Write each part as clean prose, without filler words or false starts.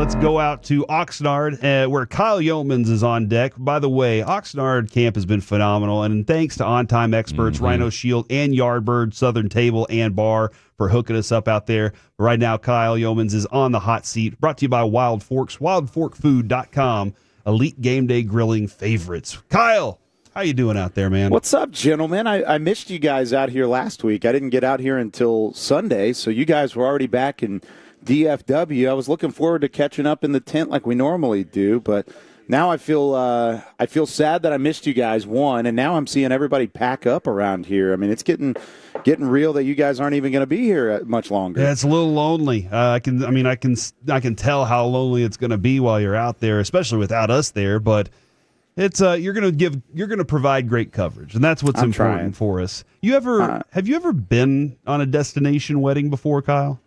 let's go out to Oxnard, where Kyle Youmans is on deck. By the way, Oxnard camp has been phenomenal, and thanks to on-time experts, Rhino Shield and Yardbird, Southern Table and Bar for hooking us up out there. Right now, Kyle Youmans is on the hot seat, brought to you by Wild Forks, wildforkfood.com, elite game day grilling favorites. Kyle, how you doing out there, man? What's up, gentlemen? I missed you guys out here last week. I didn't get out here until Sunday, so you guys were already back in DFW. I was looking forward to catching up in the tent like we normally do, but now I feel sad that I missed you guys, one, and now I'm seeing everybody pack up around here. I mean, it's getting real that you guys aren't even going to be here much longer. Yeah, it's a little lonely. I can tell how lonely it's going to be while you're out there, especially without us there, but it's you're going to provide great coverage, and that's what's important for us. Have you ever been on a destination wedding before, Kyle?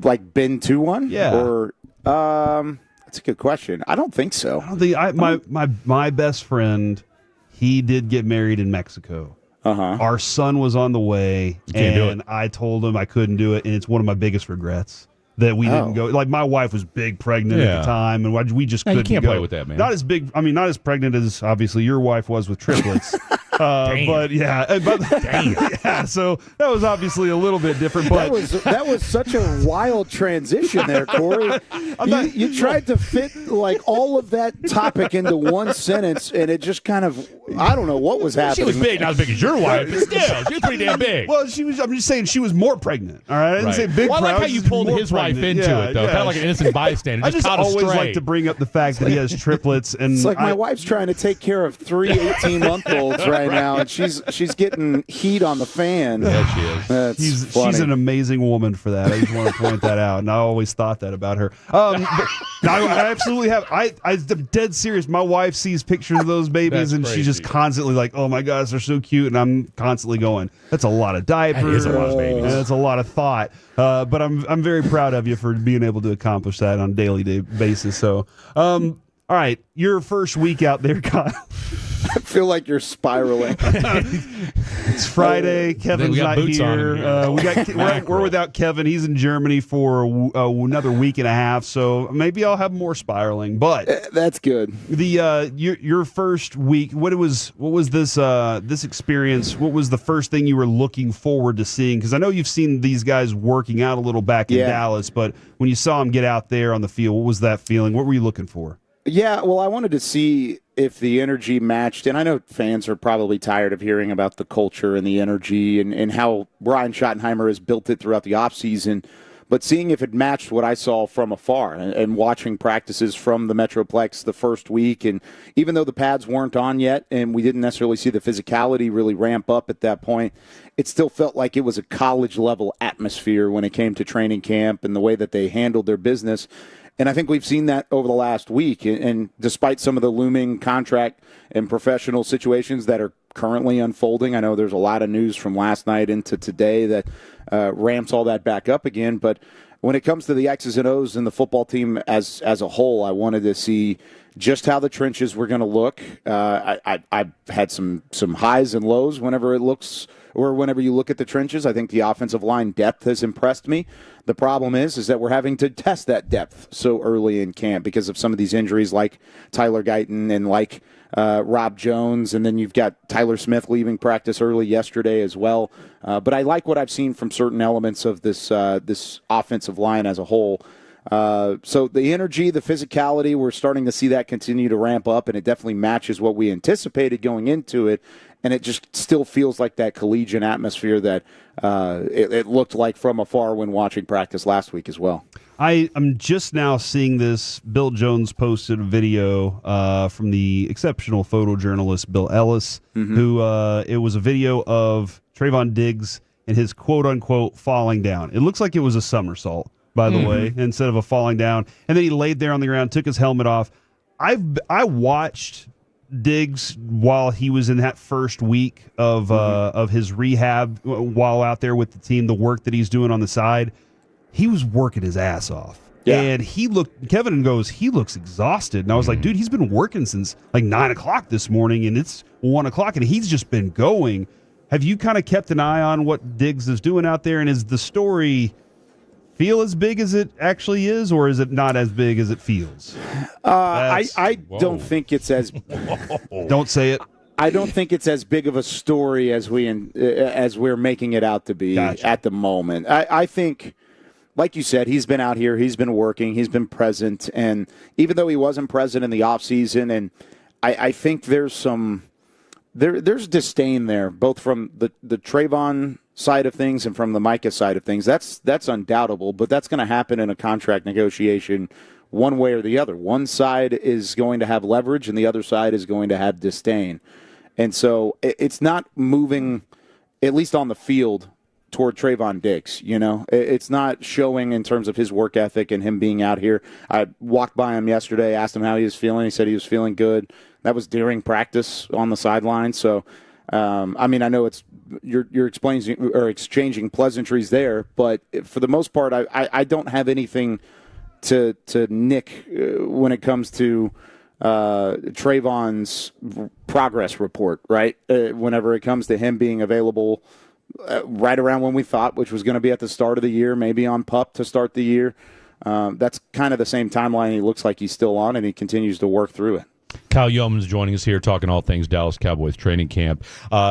Like been to one? Yeah. Or that's a good question. I don't think so. I don't think my best friend, he did get married in Mexico. Our son was on the way, and I told him I couldn't do it, and it's one of my biggest regrets that we didn't go. Like, my wife was big pregnant at the time, and we just couldn't go. You can't play with that, man. Not as pregnant as obviously your wife was with triplets. But yeah, so that was obviously a little bit different. But that was such a wild transition there, Corey. You tried to fit like all of that topic into one sentence, and it just kind of, I don't know what was happening. She was big, not as big as your wife, but still, she was pretty damn big. Well, I'm just saying she was more pregnant. All right, I didn't say big. Well, I like how you pulled his wife into it, though. Kind of like an innocent bystander. I just always like to bring up the fact that he has triplets, and it's like my wife's trying to take care of 3 18-month-olds right now, and she's geting heat on the fan. Yeah, she is. She's an amazing woman for that. I just want to point that out, and I always thought that about her. But I absolutely have. I'm dead serious. My wife sees pictures of those babies, and she's just constantly like, "Oh my gosh, they're so cute," and I'm constantly going, "That's a lot of diapers. That is a lot of babies. That's a lot of thought." But I'm very proud of you for being able to accomplish that on a daily basis. So, all right, your first week out there, Kyle. I feel like you're spiraling. It's Friday. Kevin's not here. We're without Kevin. He's in Germany for another week and a half. So maybe I'll have more spiraling. But that's good. Your first week. What was this experience? What was the first thing you were looking forward to seeing? Because I know you've seen these guys working out a little back in Dallas, but when you saw them get out there on the field, what was that feeling? What were you looking for? Yeah, well, I wanted to see if the energy matched, and I know fans are probably tired of hearing about the culture and the energy and how Brian Schottenheimer has built it throughout the offseason, but seeing if it matched what I saw from afar and watching practices from the Metroplex the first week, and even though the pads weren't on yet and we didn't necessarily see the physicality really ramp up at that point, it still felt like it was a college-level atmosphere when it came to training camp and the way that they handled their business. And I think we've seen that over the last week. And despite some of the looming contract and professional situations that are currently unfolding, I know there's a lot of news from last night into today that ramps all that back up again. But when it comes to the X's and O's and the football team as a whole, I wanted to see just how the trenches were going to look. I've had some highs and lows whenever it looks or whenever you look at the trenches. I think the offensive line depth has impressed me. The problem is that we're having to test that depth so early in camp because of some of these injuries like Tyler Guyton and like Rob Jones, and then you've got Tyler Smith leaving practice early yesterday as well. But I like what I've seen from certain elements of this offensive line as a whole. So the energy, the physicality, we're starting to see that continue to ramp up, and it definitely matches what we anticipated going into it. And it just still feels like that collegiate atmosphere that it looked like from afar when watching practice last week as well. I am just now seeing this. Bill Jones posted a video from the exceptional photojournalist Bill Ellis, who it was a video of Trayvon Diggs and his quote-unquote falling down. It looks like it was a somersault, by the way, instead of a falling down. And then he laid there on the ground, took his helmet off. I watched Diggs while he was in that first week of his rehab while out there with the team, the work that he's doing on the side. He was working his ass off. Yeah. And Kevin goes, he looks exhausted. And I was like, dude, he's been working since like 9 o'clock this morning, and it's 1 o'clock, and he's just been going. Have you kind of kept an eye on what Diggs is doing out there? And is the story feel as big as it actually is, or is it not as big as it feels? I don't think it's as. Don't say it. I don't think it's as big of a story as we're making it out to be at the moment. I think, like you said, he's been out here, he's been working, he's been present, and even though he wasn't present in the offseason, and I think there's disdain there, both from the Trayvon side of things and from the Micah side of things. That's undoubtable, but that's going to happen in a contract negotiation one way or the other. One side is going to have leverage, and the other side is going to have disdain. And so it's not moving, at least on the field, toward Trayvon Diggs. You know, it's not showing in terms of his work ethic and him being out here. I walked by him yesterday, asked him how he was feeling. He said he was feeling good. That was during practice on the sideline. So, I mean, I know you're exchanging pleasantries there, but for the most part, I don't have anything to nick when it comes to Trayvon's progress report, right? Whenever it comes to him being available right around when we thought, which was going to be at the start of the year, maybe on PUP to start the year. That's kind of the same timeline he looks like he's still on, and he continues to work through it. Kyle Youmans joining us here, talking all things Dallas Cowboys training camp.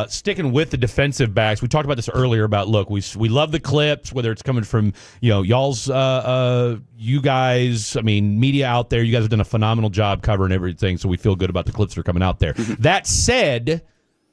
Sticking with the defensive backs, we talked about this earlier about, look, we love the clips, whether it's coming from, y'all's, you guys, I mean, media out there. You guys have done a phenomenal job covering everything, so we feel good about the clips that are coming out there. That said,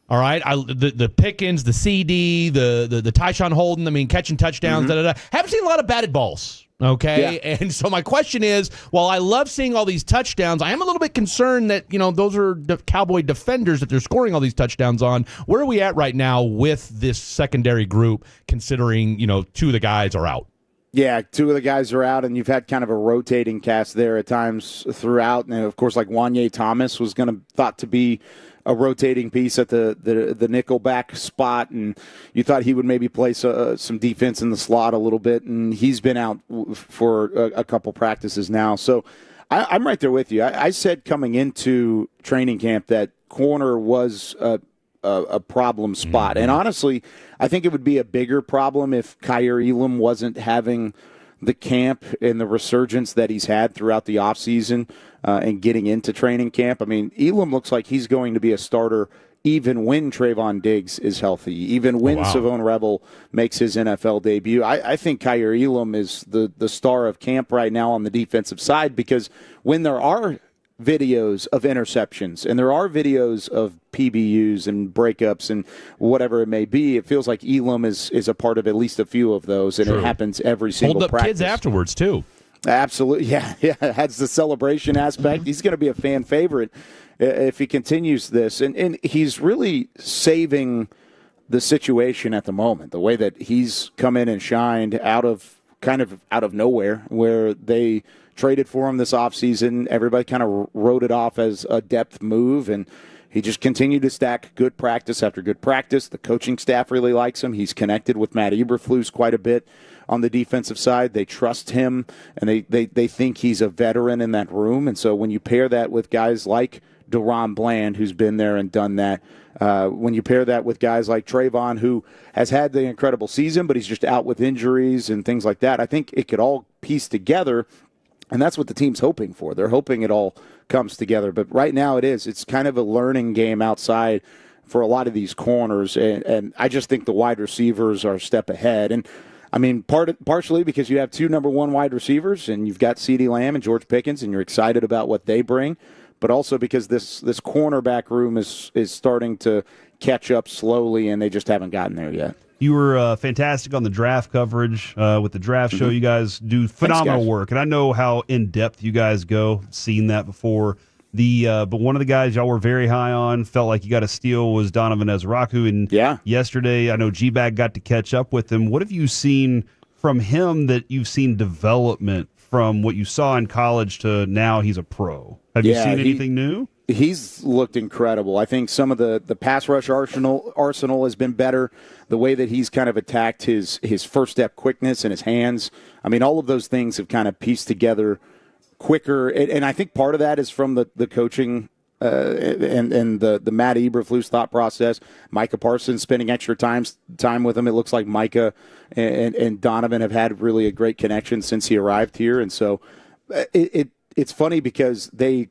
all right, the Pickens, the CD, the Tyshawn Holden, I mean, catching touchdowns, haven't seen a lot of batted balls. Okay, yeah. And so my question is, while I love seeing all these touchdowns, I am a little bit concerned that, those are Cowboy defenders that they're scoring all these touchdowns on. Where are we at right now with this secondary group, considering, two of the guys are out? Yeah, two of the guys are out, and you've had kind of a rotating cast there at times throughout. And, of course, like Wanye Thomas was thought to be a rotating piece at the nickelback spot, and you thought he would maybe play some defense in the slot a little bit, and he's been out for a couple practices now. So I'm right there with you. I said coming into training camp that corner was a problem spot, and honestly, I think it would be a bigger problem if Kyle Youmans wasn't having the camp and the resurgence that he's had throughout the offseason and getting into training camp. I mean, Elam looks like he's going to be a starter even when Trayvon Diggs is healthy, even when Savone Rebel makes his NFL debut. I think Kyle Elam is the star of camp right now on the defensive side, because when there are videos of interceptions and there are videos of PBUs and breakups and whatever it may be, it feels like Elam is a part of at least a few of those, and it happens every single practice. Hold up kids afterwards, too. Absolutely, yeah. It has the celebration aspect. He's going to be a fan favorite if he continues this, and he's really saving the situation at the moment, the way that he's come in and shined out of nowhere, where they traded for him this offseason. Everybody kind of wrote it off as a depth move, and he just continued to stack good practice after good practice. The coaching staff really likes him. He's connected with Matt Eberflus quite a bit on the defensive side. They trust him, and they think he's a veteran in that room. And so when you pair that with guys like DaRon Bland, who's been there and done that, when you pair that with guys like Trayvon, who has had the incredible season, but he's just out with injuries and things like that, I think it could all piece together. And that's what the team's hoping for. They're hoping it all comes together. But right now it's kind of a learning game outside for a lot of these corners. And I just think the wide receivers are a step ahead. And, I mean, partially because you have two number one wide receivers, and you've got CeeDee Lamb and George Pickens, and you're excited about what they bring. But also because this cornerback room is starting to catch up slowly, and they just haven't gotten there yet. You were fantastic on the draft coverage with the draft show. You guys do phenomenal work, and I know how in-depth you guys go. Seen that before. But one of the guys y'all were very high on, felt like you got a steal, was Donovan Ezeiruaku. And yesterday, I know G-Bag got to catch up with him. What have you seen from him that you've seen development from what you saw in college to now he's a pro? Have you seen anything new? He's looked incredible. I think some of the pass rush arsenal has been better. The way that he's kind of attacked his first step quickness and his hands. I mean, all of those things have kind of pieced together quicker. And I think part of that is from the coaching and the Matt Eberflus thought process. Micah Parsons spending extra time with him. It looks like Micah and Donovan have had really a great connection since he arrived here, and so it's funny because they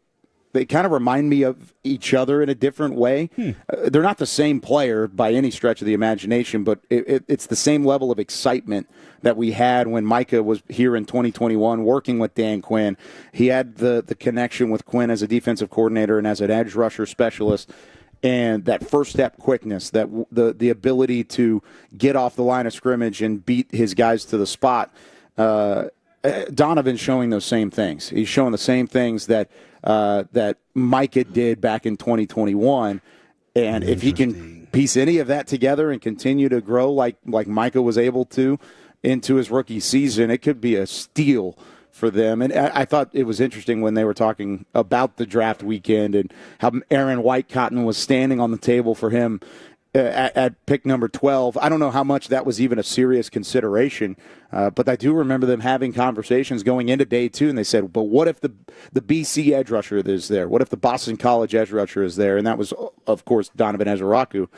kind of remind me of each other in a different way. They're not the same player by any stretch of the imagination, but it's the same level of excitement that we had when Micah was here in 2021 working with Dan Quinn. He had the connection with Quinn as a defensive coordinator and as an edge rusher specialist, and that first step quickness, that the ability to get off the line of scrimmage and beat his guys to the spot. Donovan's showing those same things. He's showing the same things that Micah did back in 2021. And if he can piece any of that together and continue to grow like Micah was able to into his rookie season, it could be a steal for them. And I thought it was interesting when they were talking about the draft weekend and how Aaron Whitecotton was standing on the table for him at pick number 12. I don't know how much that was even a serious consideration, but I do remember them having conversations going into day 2, and they said, but what if the BC edge rusher is there? What if the Boston College edge rusher is there? And that was, of course, Donovan Ezeiruaku.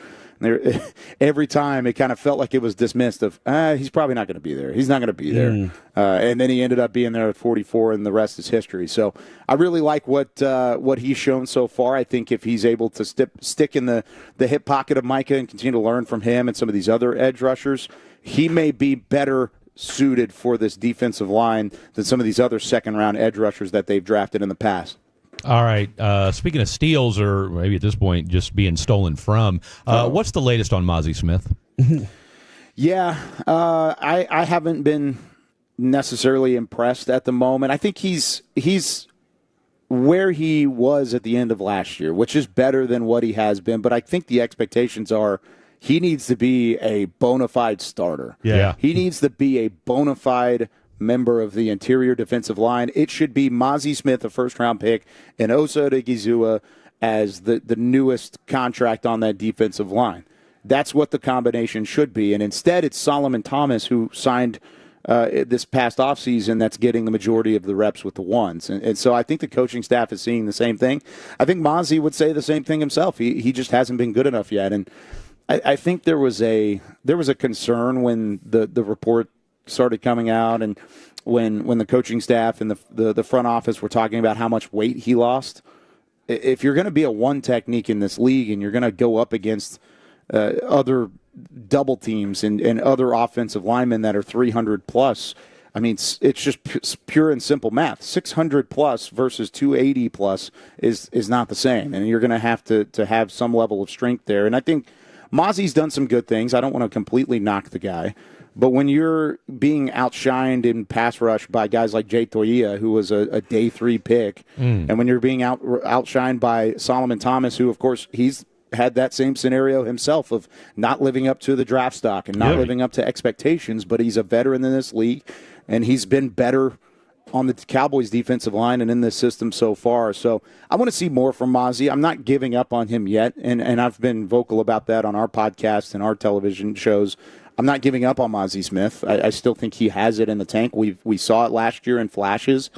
Every time it kind of felt like it was dismissed of, he's probably not going to be there. He's not going to be there. And then he ended up being there at 44, and the rest is history. So I really like what he's shown so far. I think if he's able to stick in the hip pocket of Micah and continue to learn from him and some of these other edge rushers, he may be better suited for this defensive line than some of these other second-round edge rushers that they've drafted in the past. All right. Speaking of steals, or maybe at this point just being stolen from, what's the latest on Mazi Smith? Yeah, I haven't been necessarily impressed at the moment. I think he's where he was at the end of last year, which is better than what he has been. But I think the expectations are he needs to be a bona fide starter. Yeah. He needs to be a bona fide member of the interior defensive line. It should be Mazi Smith, a first-round pick, and Osa Odighizuwa as the newest contract on that defensive line. That's what the combination should be. And instead, it's Solomon Thomas who signed this past offseason that's getting the majority of the reps with the ones. And so I think the coaching staff is seeing the same thing. I think Mazi would say the same thing himself. He just hasn't been good enough yet. And I think there was a concern when the report started coming out, and when the coaching staff and the front office were talking about how much weight he lost. If you're going to be a one technique in this league and you're going to go up against other double teams and other offensive linemen that are 300 plus, I mean, it's just pure and simple math. 600 plus versus 280 plus is not the same, and you're going to have some level of strength there. And I think Mazi's done some good things. I don't want to completely knock the guy. But when you're being outshined in pass rush by guys like Jay Toia, who was a day 3 pick, and when you're being outshined by Solomon Thomas, who, of course, he's had that same scenario himself of not living up to the draft stock and not living up to expectations, but he's a veteran in this league, and he's been better on the Cowboys defensive line and in this system so far. So I want to see more from Mazi. I'm not giving up on him yet, and I've been vocal about that on our podcast and our television shows. I'm not giving up on Mazi Smith. I still think he has it in the tank. We saw it last year in flashes,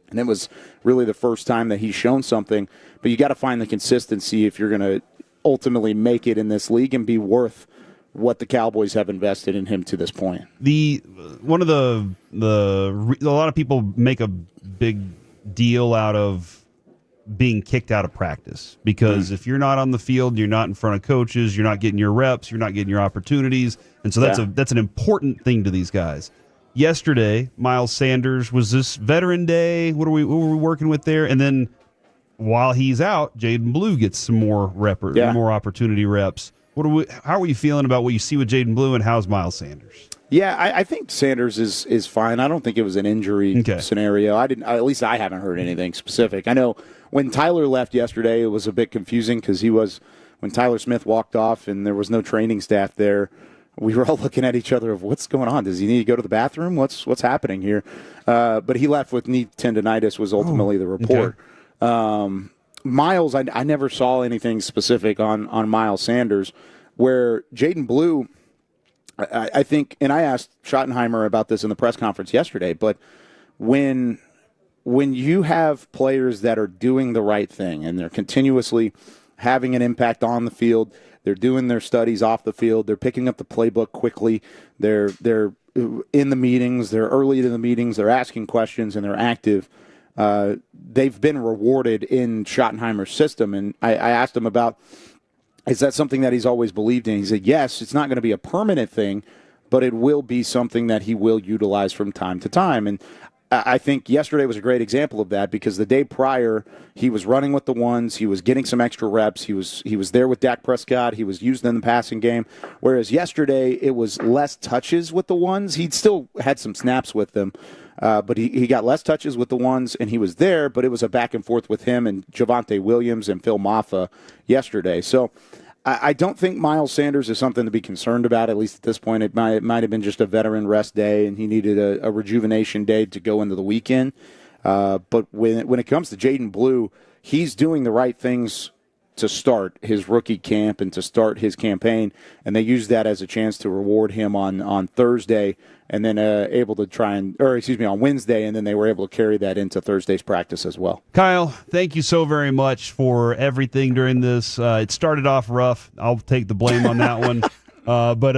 and it was really the first time that he's shown something. But you got to find the consistency if you're going to ultimately make it in this league and be worth what the Cowboys have invested in him to this point. A lot of people make a big deal out of being kicked out of practice because if you're not on the field, you're not in front of coaches, you're not getting your reps, you're not getting your opportunities, and so that's an important thing to these guys. Yesterday, Miles Sanders, was this Veteran Day? What were we working with there? And then while he's out, Jaden Blue gets some more more opportunity reps. How are you feeling about what you see with Jaden Blue, and how's Miles Sanders? Yeah, I think Sanders is fine. I don't think it was an injury scenario. At least I haven't heard anything specific. I know when Tyler left yesterday, it was a bit confusing because when Tyler Smith walked off and there was no training staff there, we were all looking at each other of what's going on. Does he need to go to the bathroom? What's happening here? But he left with knee tendonitis was ultimately the report. Okay. Miles, I never saw anything specific on Miles Sanders, where Jaden Blue, I think, and I asked Schottenheimer about this in the press conference yesterday, but when when you have players that are doing the right thing and they're continuously having an impact on the field, they're doing their studies off the field, they're picking up the playbook quickly, they're in the meetings, they're early to the meetings, they're asking questions, and they're active. They've been rewarded in Schottenheimer's system. And I asked him about, is that something that he's always believed in? He said, yes, it's not going to be a permanent thing, but it will be something that he will utilize from time to time. And I think yesterday was a great example of that, because the day prior he was running with the ones, he was getting some extra reps, he was there with Dak Prescott, he was used in the passing game, whereas yesterday it was less touches with the ones. He still had some snaps with them, but he got less touches with the ones, and he was there, but it was a back and forth with him and Javonte Williams and Phil Maffa yesterday. So I don't think Miles Sanders is something to be concerned about, at least at this point. It might have been just a veteran rest day, and he needed a rejuvenation day to go into the weekend. But when it comes to Jaden Blue, he's doing the right things to start his rookie camp and to start his campaign, and they used that as a chance to reward him on Thursday, and then on Wednesday, and then they were able to carry that into Thursday's practice as well. Kyle, thank you so very much for everything during this. It started off rough. I'll take the blame on that one. But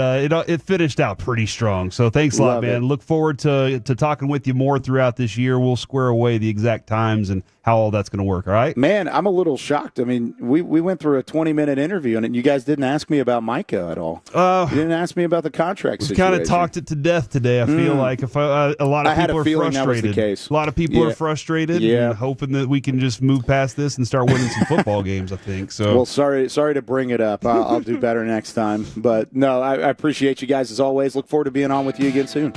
it finished out pretty strong. So thanks a lot, man. Look forward to talking with you more throughout this year. We'll square away the exact times and how all that's going to work, all right? Man, I'm a little shocked. I mean, we went through a 20-minute interview, and you guys didn't ask me about Micah at all. You didn't ask me about the contract situation. We kind of talked it to death today. I feel like a lot of people are frustrated. That was the case. A lot of people are frustrated and hoping that we can just move past this and start winning some football games, I think. So, well, sorry to bring it up. I'll do better next time. But, no, I appreciate you guys as always. Look forward to being on with you again soon.